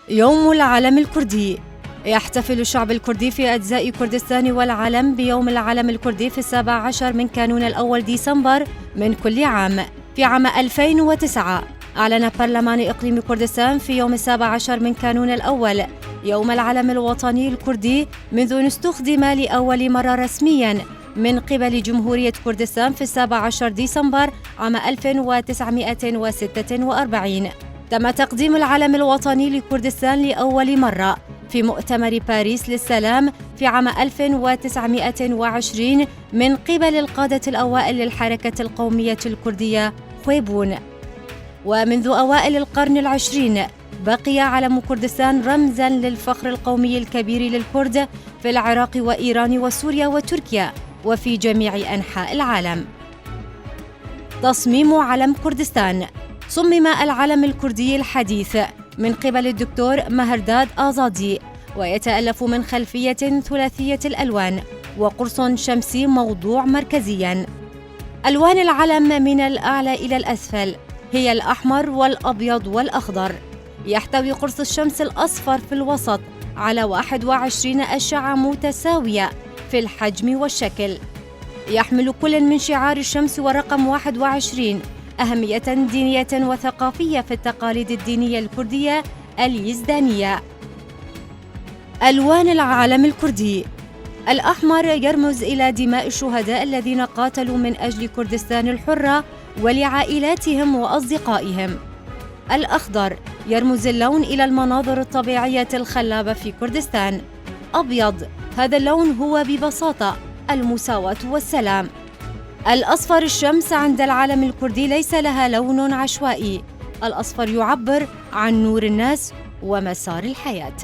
يوم العلم الكردي. يحتفل الشعب الكردي في أجزاء كردستان والعلم بيوم العلم الكردي في 17 من كانون الأول ديسمبر من كل عام. في عام 2009 أعلن برلمان إقليم كردستان في يوم 17 من كانون الأول يوم العلم الوطني الكردي، منذ أن استخدم لأول مرة رسمياً من قبل جمهورية كردستان في 17 ديسمبر عام 1946. تم تقديم العلم الوطني لكردستان لأول مرة في مؤتمر باريس للسلام في عام 1920 من قبل القادة الأوائل للحركة القومية الكردية خويبون. ومنذ أوائل القرن العشرين بقي علم كردستان رمزاً للفخر القومي الكبير للكرد في العراق وإيران وسوريا وتركيا وفي جميع أنحاء العالم. تصميم علم كردستان. صمم العلم الكردي الحديث من قبل الدكتور مهرداد آزادي، ويتألف من خلفية ثلاثية الألوان وقرص شمسي موضوع مركزياً. ألوان العلم من الأعلى إلى الأسفل هي الأحمر والأبيض والأخضر. يحتوي قرص الشمس الأصفر في الوسط على 21 أشعة متساوية في الحجم والشكل. يحمل كل من شعار الشمس ورقم 21 أهمية دينية وثقافية في التقاليد الدينية الكردية اليزدانية. ألوان العلم الكردي. الأحمر يرمز إلى دماء الشهداء الذين قاتلوا من أجل كردستان الحرة ولعائلاتهم وأصدقائهم. الأخضر يرمز اللون إلى المناظر الطبيعية الخلابة في كردستان. أبيض، هذا اللون هو ببساطة المساواة والسلام. الأصفر، الشمس عند العلم الكردي ليس لها لون عشوائي. الأصفر يعبر عن نور الناس ومسار الحياة.